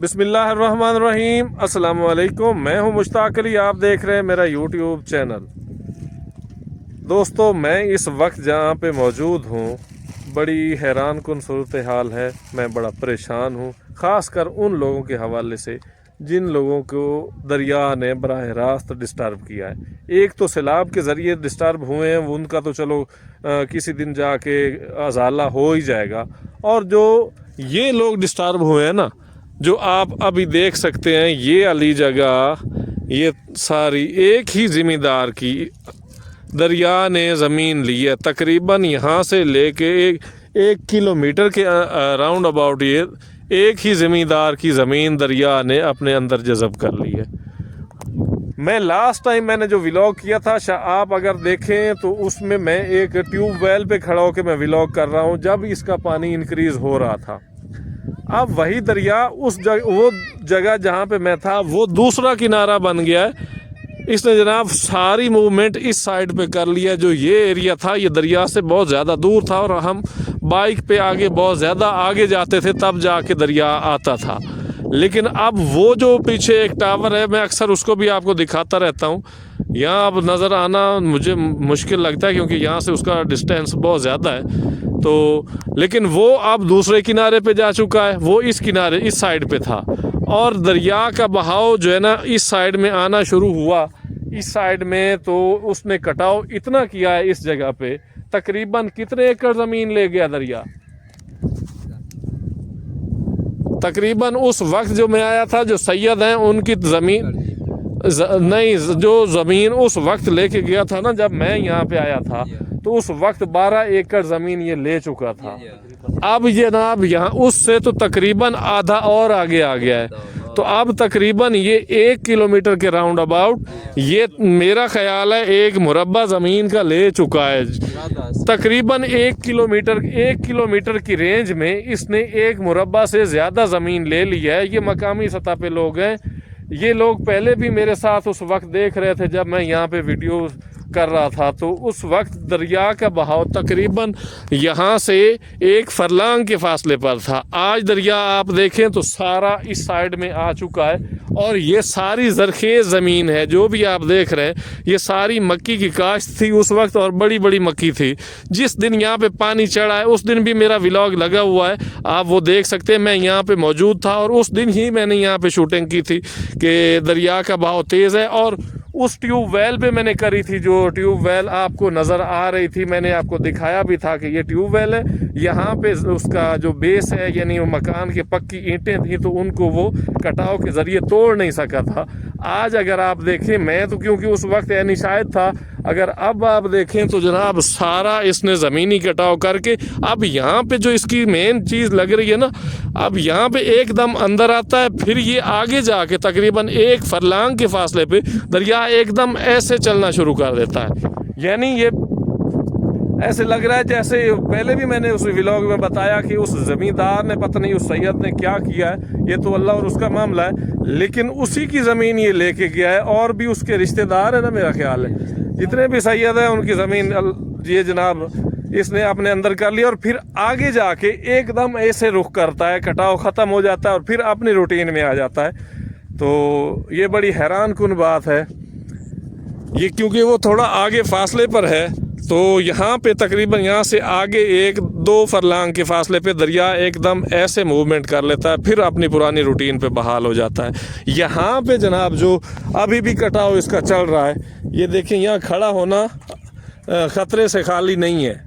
बिस्मिल्लाहिर्रहमानिर्रहीम। अस्सलाम वालेकुम। मैं हूं मुश्ताक अली, आप देख रहे हैं मेरा यूट्यूब चैनल। दोस्तों, मैं इस वक्त जहां पे मौजूद हूं, बड़ी हैरान कुन सूरत हाल है। मैं बड़ा परेशान हूं, ख़ास कर उन लोगों के हवाले से जिन लोगों को दरिया ने बराह रास्त डिस्टर्ब किया है। एक तो सैलाब के ज़रिए डिस्टर्ब हुए हैं, उनका तो चलो किसी दिन जाके अजाला हो ही जाएगा। और जो ये लोग डिस्टर्ब हुए हैं ना, जो आप अभी देख सकते हैं, ये अली जगह, ये सारी एक ही ज़िम्मेदार की दरिया ने ज़मीन ली है। तकरीबन यहाँ से लेके एक किलोमीटर के राउंड अबाउट ये एक ही ज़मींदार की ज़मीन दरिया ने अपने अंदर जज़ब कर ली है। मैं लास्ट टाइम मैंने जो व्लॉग किया था, आप अगर देखें तो उसमें मैं एक ट्यूबवेल पे खड़ा होकर मैं व्लॉग कर रहा हूँ जब इसका पानी इंक्रीज़ हो रहा था। अब वही दरिया वो जगह जहाँ पे मैं था, वो दूसरा किनारा बन गया है। इसने जनाब सारी मूवमेंट इस साइड पे कर लिया। जो ये एरिया था, ये दरिया से बहुत ज़्यादा दूर था और हम बाइक पे आगे बहुत ज़्यादा आगे जाते थे, तब जाके दरिया आता था। लेकिन अब वो जो पीछे एक टावर है, मैं अक्सर उसको भी आपको दिखाता रहता हूँ। यहाँ अब नज़र आना मुझे मुश्किल लगता है क्योंकि यहाँ से उसका डिस्टेंस बहुत ज़्यादा है। तो लेकिन वो अब दूसरे किनारे पे जा चुका है, वो इस किनारे इस साइड पे था। और दरिया का बहाव जो है ना, इस साइड में आना शुरू हुआ। इस साइड में तो उसने कटाव इतना किया है इस जगह पे, तकरीबन कितने एकड़ ज़मीन ले गया दरिया। तकरीबन उस वक्त जो मैं आया था, जो सैयद हैं उनकी ज़मीन नहीं, जो ज़मीन उस वक्त लेके गया था ना, जब मैं यहाँ पे आया था, तो उस वक्त 12 एकड़ ज़मीन ये ले चुका था। अब जनाब यहाँ उससे तो तकरीबन आधा और आगे आ गया है। तो अब तकरीबन ये 1 किलोमीटर के राउंड अबाउट ये मेरा ख्याल है 1 मुरब्बा ज़मीन का ले चुका है। तकरीबन 1 किलोमीटर की रेंज में इसने 1 मुरब्बा से ज़्यादा ज़मीन ले लिया है। ये मकामी सतह पे लोग हैं। ये लोग पहले भी मेरे साथ उस वक्त देख रहे थे जब मैं यहाँ पे वीडियो कर रहा था, तो उस वक्त दरिया का बहाव तकरीबन यहाँ से 1 फरलांग के फासले पर था। आज दरिया आप देखें तो सारा इस साइड में आ चुका है और ये सारी ज़रखेज़ ज़मीन है। जो भी आप देख रहे हैं, ये सारी मक्की की काश्त थी उस वक्त और बड़ी बड़ी मक्की थी। जिस दिन यहाँ पे पानी चढ़ा है उस दिन भी मेरा व्लॉग लगा हुआ है, आप वो देख सकते हैं। मैं यहाँ पे मौजूद था और उस दिन ही मैंने यहाँ पे शूटिंग की थी कि दरिया का बहाव तेज़ है। और उस ट्यूबवेल पे मैंने करी थी, जो ट्यूबवेल आपको नज़र आ रही थी, मैंने आपको दिखाया भी था कि ये ट्यूबवेल है। यहाँ पे उसका जो बेस है, यानी वो मकान की पक्की ईंटें थी, तो उनको वो कटाव के ज़रिए तोड़ नहीं सका था। आज अगर आप देखें, मैं तो क्योंकि उस वक्त यानी शायद था, अगर अब आप देखें तो जनाब सारा इसने ज़मीनी कटाव करके अब यहाँ पे जो इसकी मेन चीज़ लग रही है ना, अब यहाँ पे एकदम अंदर आता है, फिर ये आगे जाके तकरीबन 1 फरलांग के फासले पे दरिया एकदम ऐसे चलना शुरू कर देता है। यानी ये ऐसे लग रहा है जैसे पहले भी मैंने उस व्लॉग में बताया कि उस ज़मींदार ने, पता नहीं उस सैयद ने क्या किया है, ये तो अल्लाह और उसका मामला है, लेकिन उसी की ज़मीन ये लेके गया है। और भी उसके रिश्तेदार है ना, मेरा ख्याल है जितने भी सैयद हैं उनकी ज़मीन ये जनाब इसने अपने अंदर कर लिया। और फिर आगे जाके एकदम ऐसे रुख करता है, कटाव ख़त्म हो जाता है और फिर अपनी रूटीन में आ जाता है। तो ये बड़ी हैरान कुन बात है ये, क्योंकि वो थोड़ा आगे फासले पर है। तो यहाँ पे तकरीबन यहाँ से आगे 1-2 फरलांग के फासले पे दरिया एकदम ऐसे मूवमेंट कर लेता है, फिर अपनी पुरानी रूटीन पे बहाल हो जाता है। यहाँ पे जनाब जो अभी भी कटाव इसका चल रहा है, ये देखें, यहाँ खड़ा होना ख़तरे से खाली नहीं है।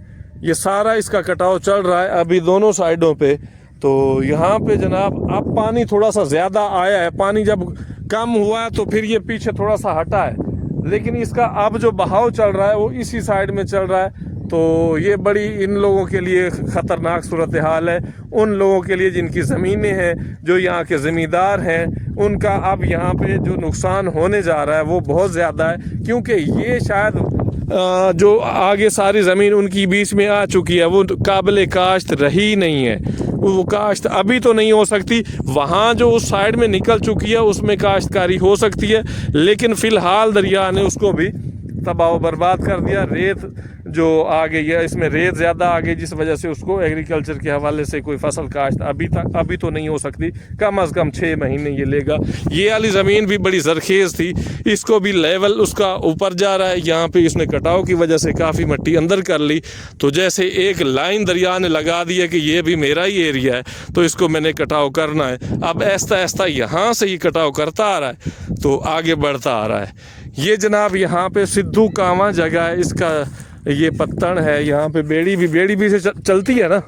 ये सारा इसका कटाव चल रहा है अभी दोनों साइडों पे। तो यहाँ पे जनाब अब पानी थोड़ा सा ज़्यादा आया है। पानी जब कम हुआ है तो फिर ये पीछे थोड़ा सा हटा है, लेकिन इसका अब जो बहाव चल रहा है वो इसी साइड में चल रहा है। तो ये बड़ी इन लोगों के लिए ख़तरनाक सूरत हाल है। उन लोगों के लिए जिनकी ज़मीनें हैं, जो यहाँ के ज़मींदार हैं, उनका अब यहाँ पे जो नुकसान होने जा रहा है वो बहुत ज़्यादा है। क्योंकि ये शायद जो आगे सारी ज़मीन उनकी बीच में आ चुकी है, वो काबिल काश्त रही नहीं है। वो काश्त अभी तो नहीं हो सकती, वहाँ जो उस साइड में निकल चुकी है उसमें काश्तकारी हो सकती है, लेकिन फ़िलहाल दरिया ने उसको भी तबाह बर्बाद कर दिया। रेत जो आगे ये इसमें रेत ज़्यादा आ गई, जिस वजह से उसको एग्रीकल्चर के हवाले से कोई फसल काश्त अभी तो नहीं हो सकती, कम अज़ कम 6 महीने ये लेगा। ये वाली ज़मीन भी बड़ी ज़रखेज़ थी, इसको भी लेवल उसका ऊपर जा रहा है। यहाँ पे इसने कटाव की वजह से काफ़ी मिट्टी अंदर कर ली, तो जैसे एक लाइन दरिया ने लगा दी है कि ये भी मेरा ही एरिया है, तो इसको मैंने कटाव करना है। अब ऐसा ऐसा यहाँ से ही कटाव करता आ रहा है, तो आगे बढ़ता आ रहा है। ये जनाब यहाँ पे सिद्धू कांवा जगह है, इसका ये पत्तन है। यहाँ पे बेड़ी भी से चलती है ना,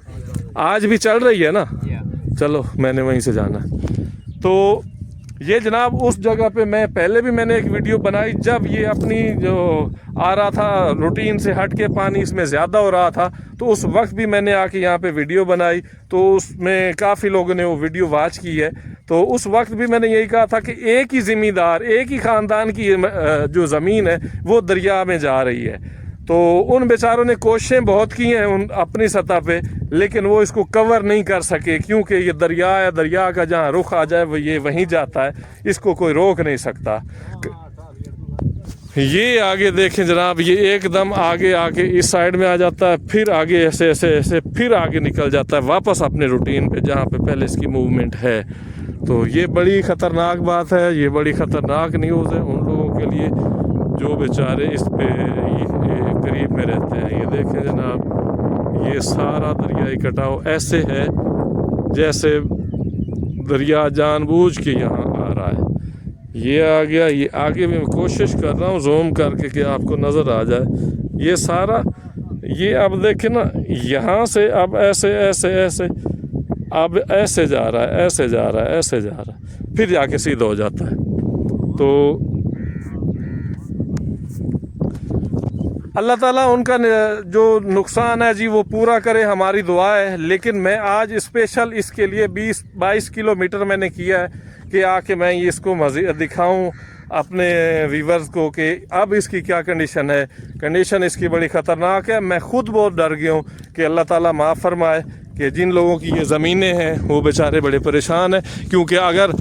आज भी चल रही है ना। चलो मैंने वहीं से जाना। तो ये जनाब उस जगह पे मैं पहले भी मैंने एक वीडियो बनाई, जब ये अपनी जो आ रहा था रूटीन से हट के पानी इसमें ज़्यादा हो रहा था, तो उस वक्त भी मैंने आके यहाँ पे वीडियो बनाई, तो उसमें काफ़ी लोगों ने वो वीडियो वॉच की है। तो उस वक्त भी मैंने यही कहा था कि एक ही ज़मींदार, एक ही ख़ानदान की जो ज़मीन है वो दरिया में जा रही है। तो उन बेचारों ने कोशिशें बहुत की हैं उन अपनी सतह पे, लेकिन वो इसको कवर नहीं कर सके, क्योंकि ये दरिया है, दरिया का जहाँ रुख आ जाए वो ये वहीं जाता है, इसको कोई रोक नहीं सकता। ये आगे देखें जनाब, ये एकदम आगे आके इस साइड में आ जाता है, फिर आगे ऐसे ऐसे ऐसे फिर आगे निकल जाता है वापस अपने रूटीन पे जहाँ पे पहले इसकी मूवमेंट है। तो ये बड़ी ख़तरनाक बात है, ये बड़ी ख़तरनाक न्यूज़ है उन लोगों के लिए जो बेचारे इस पे करीब में रहते हैं। ये देखें जनाब, ये सारा दरियाई कटाव ऐसे है जैसे दरिया जानबूझ के यहाँ आ रहा है। ये आ गया, ये आगे मैं कोशिश कर रहा हूँ जूम करके कि आपको नज़र आ जाए। ये सारा ये अब देखें ना, यहाँ से अब ऐसे ऐसे ऐसे अब ऐसे जा रहा है, ऐसे जा रहा है, ऐसे जा रहा है, फिर जाके सीधा हो जाता है। तो अल्लाह ताला उनका जो नुकसान है जी वो पूरा करे, हमारी दुआ है। लेकिन मैं आज स्पेशल इसके लिए 20-22 किलोमीटर मैंने किया है कि आके मैं ये इसको मज़ीद दिखाऊं अपने व्यूवर्स को कि अब इसकी क्या कंडीशन है। कंडीशन इसकी बड़ी ख़तरनाक है। मैं ख़ुद बहुत डर गया हूँ कि अल्लाह ताला माफ़ फरमाए कि जिन लोगों की ये ज़मीनें हैं वो बेचारे बड़े परेशान हैं, क्योंकि अगर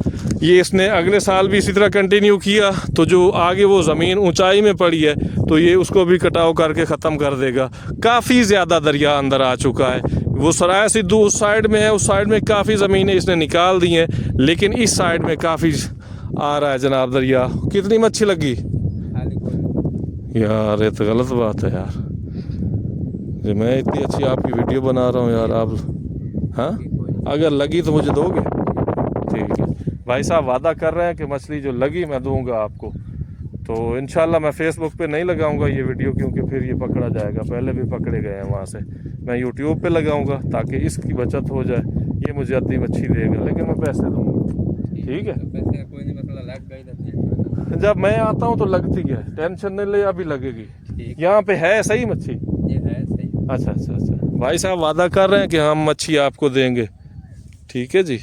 ये इसने अगले साल भी इसी तरह कंटिन्यू किया तो जो आगे वो ज़मीन ऊंचाई में पड़ी है तो ये उसको भी कटाव करके ख़त्म कर देगा। काफ़ी ज़्यादा दरिया अंदर आ चुका है। वो सराय सिद्धू उस साइड में है, उस साइड में काफ़ी ज़मीनें इसने निकाल दी हैं, लेकिन इस साइड में काफ़ी आ रहा है जनाब दरिया। कितनी मच्छी लगी यार, ये तो गलत बात है यार। मैं इतनी अच्छी आपकी वीडियो बना रहा हूँ यार, आप हाँ अगर लगी तो मुझे दोगे? ठीक है भाई साहब, वादा कर रहे हैं कि मछली जो लगी मैं दूंगा आपको। तो इंशाल्लाह मैं फेसबुक पे नहीं लगाऊंगा ये वीडियो, क्योंकि फिर ये पकड़ा जाएगा, पहले भी पकड़े गए हैं वहाँ से। मैं यूट्यूब पे लगाऊंगा ताकि इसकी बचत हो जाए, ये मुझे आधी मच्छी देगा, लेकिन मैं पैसे दूंगा। ठीक है, कोई नहीं मसला, लग गई जब मैं आता हूँ तो लगती है, टेंशन नहीं ले, अभी लगेगी। यहाँ पे है सही मच्छी? ये है सही। अच्छा अच्छा अच्छा, भाई साहब वादा कर रहे हैं कि हम मच्छी आपको देंगे। ठीक है जी।